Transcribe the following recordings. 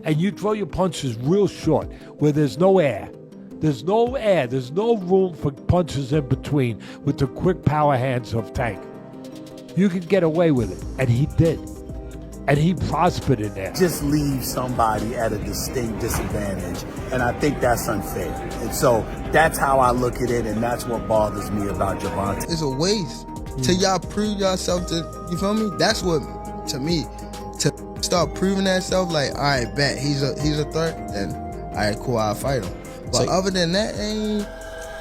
and you throw your punches real short where there's no air. There's no air. There's no room for punches in between with the quick power hands of Tank. You can get away with it, and he did. And he prospered in there. Just leave somebody at a distinct disadvantage, and I think that's unfair. And so that's how I look at it, and that's what bothers me about Gervonta. It's a waste. Till y'all prove yourself to, you feel me? That's what, to me, to start proving that self, like, all right, bet, he's a threat, then, all right, cool, I'll fight him. But other than that, ain't...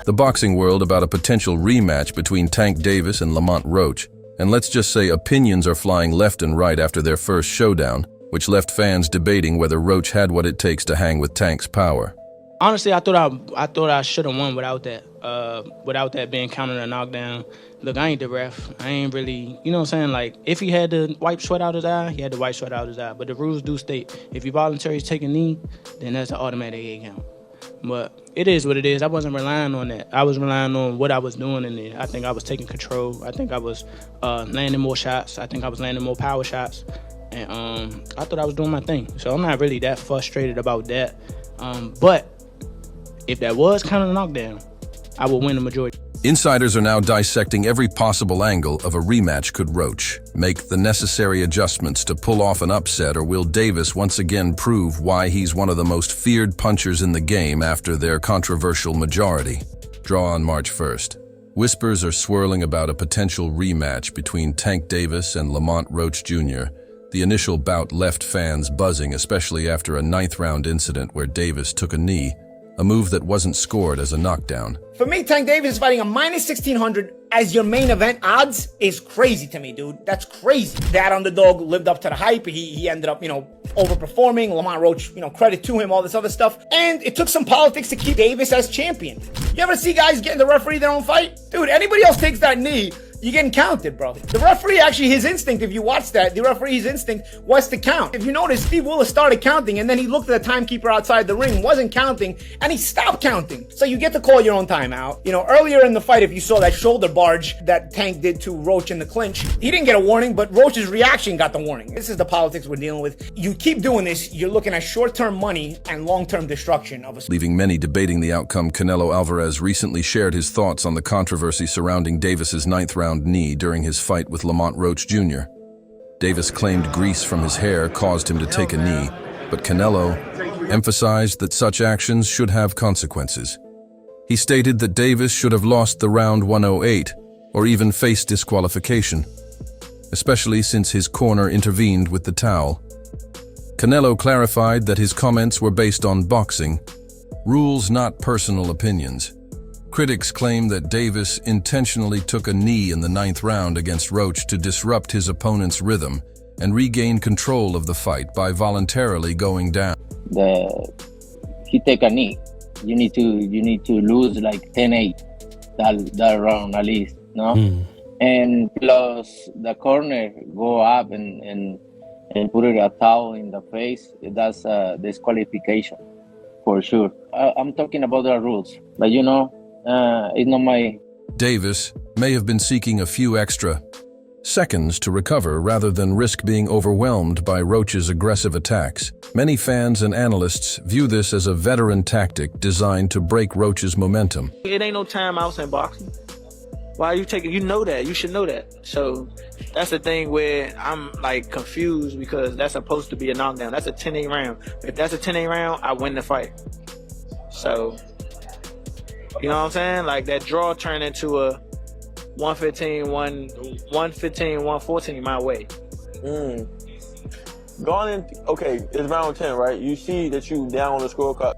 The boxing world about a potential rematch between Tank Davis and Lamont Roach. And let's just say opinions are flying left and right after their first showdown, which left fans debating whether Roach had what it takes to hang with Tank's power. Honestly, I thought I should have won without that being counted a knockdown. Look, I ain't the ref. I ain't really, you know what I'm saying? Like, if he had to wipe sweat out his eye, he had to wipe sweat out his eye. But the rules do state, if you voluntarily take a knee, then that's an automatic 8 count. But it is what it is. I wasn't relying on that. I was relying on what I was doing in there. I think I was taking control. I think I was landing more shots. I think I was landing more power shots. And I thought I was doing my thing. So I'm not really that frustrated about that. But if that was kind of a knockdown, I would win the majority. Insiders are now dissecting every possible angle of a rematch. Could Roach make the necessary adjustments to pull off an upset, or will Davis once again prove why he's one of the most feared punchers in the game after their controversial majority? Draw on March 1st. Whispers are swirling about a potential rematch between Tank Davis and Lamont Roach Jr. The initial bout left fans buzzing, especially after a 9th-round incident where Davis took a knee, a move that wasn't scored as a knockdown. For me, Tank Davis fighting a minus 1,600 as your main event odds is crazy to me, dude. That's crazy. That underdog lived up to the hype. He ended up, overperforming. Lamont Roach, credit to him, all this other stuff. And it took some politics to keep Davis as champion. You ever see guys getting the referee their own fight? Dude, anybody else takes that knee, you're getting counted, bro. The referee, actually, his instinct, if you watch that, the referee's instinct was to count. If you notice, Steve Willis started counting, and then he looked at the timekeeper outside the ring, wasn't counting, and he stopped counting. So you get to call your own timeout. Earlier in the fight, if you saw that shoulder barge that Tank did to Roach in the clinch, he didn't get a warning, but Roach's reaction got the warning. This is the politics we're dealing with. You keep doing this, you're looking at short-term money and long-term destruction of a... Leaving many debating the outcome, Canelo Alvarez recently shared his thoughts on the controversy surrounding Davis's 9th-round knee during his fight with Lamont Roach Jr. Davis claimed grease from his hair caused him to take a knee, but Canelo emphasized that such actions should have consequences. He stated that Davis should have lost the round 108 or even faced disqualification, especially since his corner intervened with the towel. Canelo clarified that his comments were based on boxing rules, not personal opinions. Critics claim that Davis intentionally took a knee in the 9th round against Roach to disrupt his opponent's rhythm and regain control of the fight by voluntarily going down. He take a knee. You need to lose like 10-8 that round at least, no? And plus the corner go up and put a towel in the face. That's a disqualification for sure. I'm talking about the rules, but it's not my... Davis may have been seeking a few extra seconds to recover rather than risk being overwhelmed by Roach's aggressive attacks. Many fans and analysts view this as a veteran tactic designed to break Roach's momentum. It ain't no timeouts in boxing. Why are you taking? You know that. You should know that. So that's the thing where I'm like confused, because that's supposed to be a knockdown. That's a 10-8 round. If that's a 10-8 round, I win the fight. So, you know what I'm saying? Like, that draw turned into a 115-114 my way. Going in, okay, it's round 10, right? You see that you down on the scorecard.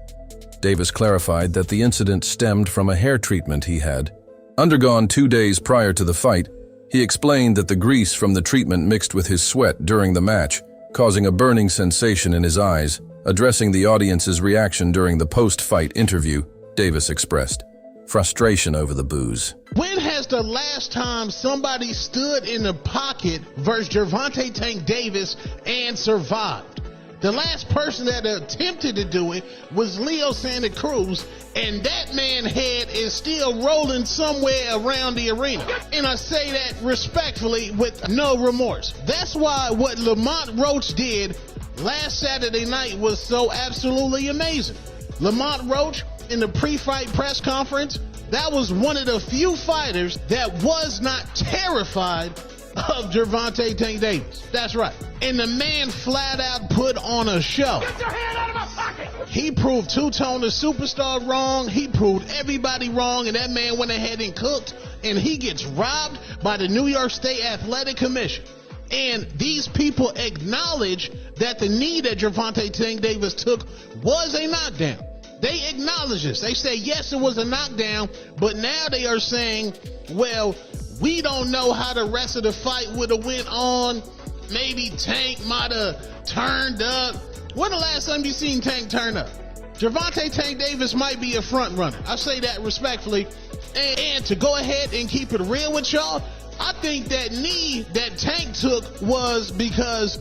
Davis clarified that the incident stemmed from a hair treatment he had undergone 2 days prior to the fight. He explained that the grease from the treatment mixed with his sweat during the match, causing a burning sensation in his eyes. Addressing the audience's reaction during the post-fight interview, Davis expressed frustration over the booze. When has the last time somebody stood in the pocket versus Gervonta Tank Davis and survived? The last person that attempted to do it was Leo Santa Cruz, and that man's head is still rolling somewhere around the arena. And I say that respectfully with no remorse. That's why what Lamont Roach did last Saturday night was so absolutely amazing. Lamont Roach in the pre-fight press conference, that was one of the few fighters that was not terrified of Gervonta Tank Davis. That's right. And the man flat out put on a show. Get your hand out of my pocket! He proved Two-Tone the Superstar wrong. He proved everybody wrong, and that man went ahead and cooked, and he gets robbed by the New York State Athletic Commission. And these people acknowledge that the knee that Gervonta Tank Davis took was a knockdown. They acknowledge this. They say, yes, it was a knockdown, but now they are saying, well, we don't know how the rest of the fight would have went on. Maybe Tank might have turned up. When the last time you seen Tank turn up? Gervonta Tank Davis might be a front runner. I say that respectfully. And to go ahead and keep it real with y'all, I think that knee that Tank took was because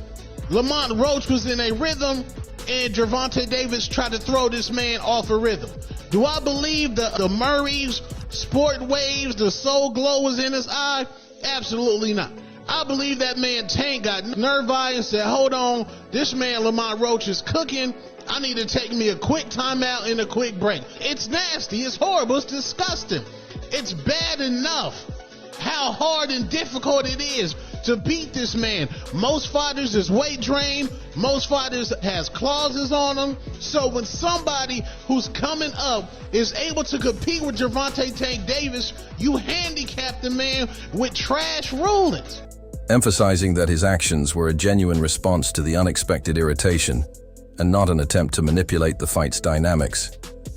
Lamont Roach was in a rhythm and Gervonta Davis tried to throw this man off a rhythm. Do I believe the Murray's sport waves, the soul glow was in his eye? Absolutely not. I believe that man Tank got nerve-eye and said, hold on, this man Lamont Roach is cooking. I need to take me a quick timeout and a quick break. It's nasty. It's horrible. It's disgusting. It's bad enough how hard and difficult it is to beat this man. Most fighters is weight drained. Most fighters has clauses on them. So when somebody who's coming up is able to compete with Gervonta Tank Davis, you handicap the man with trash rulings. Emphasizing that his actions were a genuine response to the unexpected irritation and not an attempt to manipulate the fight's dynamics.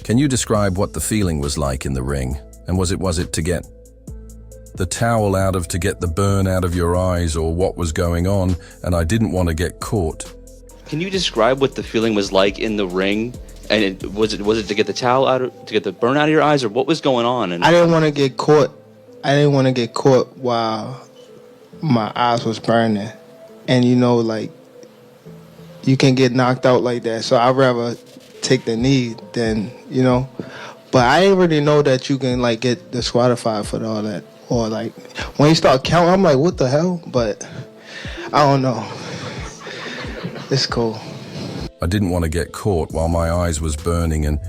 Can you describe what the feeling was like in the ring? And was it to get the towel out of, to get the burn out of your eyes, or what was going on? And I didn't want to get caught. Can you describe what the feeling was like in the ring? And was it to get the towel out, to get the burn out of your eyes, or what was going on? And I didn't want to get caught. I didn't want to get caught while my eyes was burning. And you know, like, you can get knocked out like that. So I'd rather take the knee than, you know. But I didn't really know that you can, like, get disqualified for all that. Or, like, when you start counting, I'm like, what the hell? But I don't know. It's cool. I didn't want to get caught while my eyes was burning, and,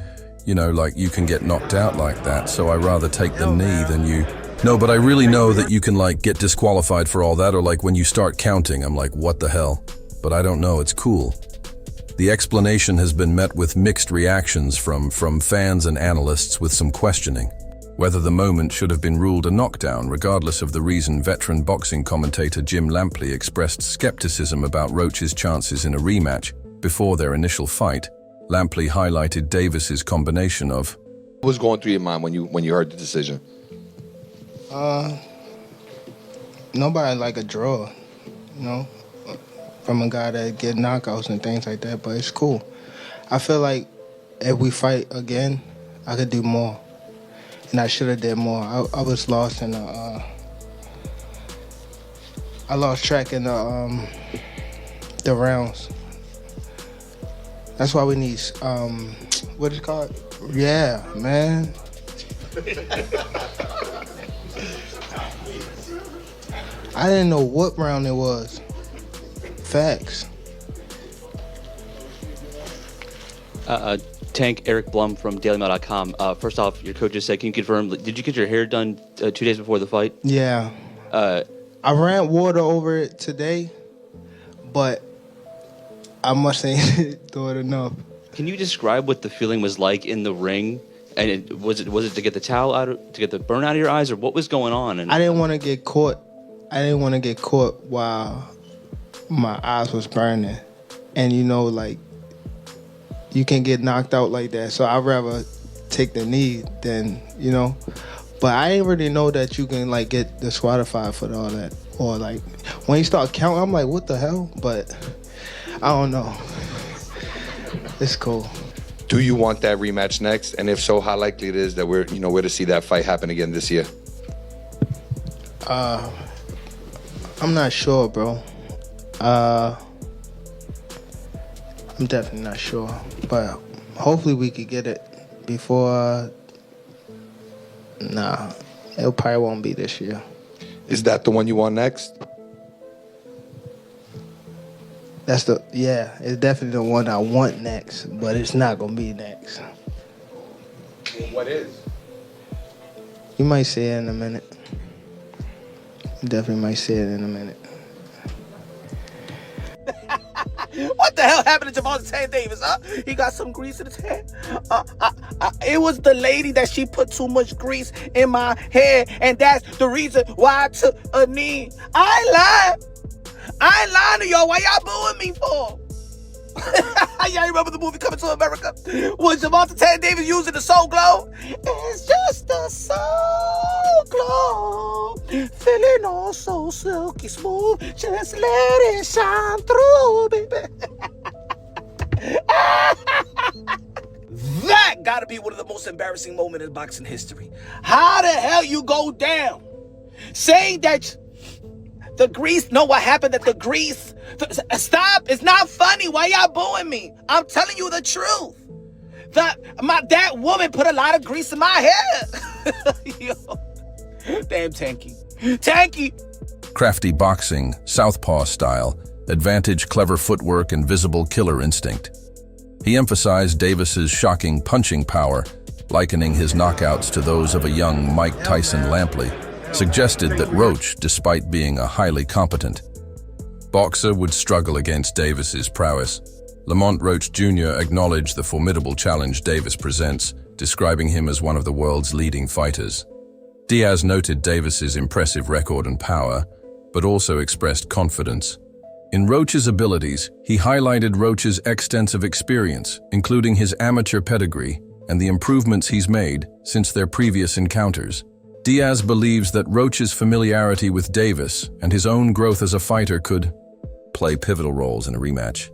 you know, like, you can get knocked out like that, so I rather take the knee than you. No, but I really know that you can, like, get disqualified for all that, or, like, when you start counting, I'm like, what the hell? But I don't know, it's cool. The explanation has been met with mixed reactions from fans and analysts, with some questioning whether the moment should have been ruled a knockdown. Regardless of the reason, veteran boxing commentator Jim Lampley expressed skepticism about Roach's chances in a rematch before their initial fight. Lampley highlighted Davis's combination of... What was going through your mind when you heard the decision? Nobody like a draw, you know, from a guy that get knockouts and things like that, but it's cool. I feel like if we fight again, I could do more. And I should have did more. I was lost in the, I lost track in the rounds. That's why we need, what is it called? Yeah, man. I didn't know what round it was. Facts. Tank, Eric Blum from DailyMail.com. First off, your coach just said, can you confirm, did you get your hair done 2 days before the fight? Yeah. I ran water over it today, but I must ain't do it enough. Can you describe what the feeling was like in the ring? And was it to get the towel out, to get the burn out of your eyes, or what was going on? And I didn't want to get caught. I didn't want to get caught while my eyes was burning. And you know, like, you can get knocked out like that. So I'd rather take the knee than, you know. But I didn't really know that you can, like, get disqualified for all that. Or, like, when you start counting, I'm like, what the hell? But I don't know. It's cool. Do you want that rematch next? And if so, how likely it is that we're to see that fight happen again this year? I'm not sure, bro. I'm definitely not sure, but hopefully we could get it before. Nah, it probably won't be this year. Is that the one you want next? It's definitely the one I want next, but it's not gonna be next. What is? You might see it in a minute. You definitely might see it in a minute. What the hell happened to Gervonta Tank Davis, huh? He got some grease in his hair. It was the lady that she put too much grease in my hair, and that's the reason why I took a knee. I ain't lying to y'all. Why y'all booing me for? Y'all remember the movie Coming to America? Was Gervonta Tank Davis using the Soul Glow? It's just the Soul Glow. Feeling all so silky smooth. Just let it shine through, baby. That gotta be one of the most embarrassing moments in boxing history. How the hell you go down saying that the grease, know what happened, that the grease, stop, it's not funny. Why y'all booing me? I'm telling you the truth. That woman put a lot of grease in my hair. Yo, damn Tanky. Crafty boxing, southpaw style, advantage, clever footwork, and visible killer instinct. He emphasized Davis's shocking punching power, likening his knockouts to those of a young Mike Tyson Lampley, suggested that Roach, despite being a highly competent boxer, would struggle against Davis's prowess. Lamont Roach Jr. acknowledged the formidable challenge Davis presents, describing him as one of the world's leading fighters. Diaz noted Davis's impressive record and power, but also expressed confidence. In Roach's abilities, he highlighted Roach's extensive experience, including his amateur pedigree and the improvements he's made since their previous encounters. Diaz believes that Roach's familiarity with Davis and his own growth as a fighter could play pivotal roles in a rematch.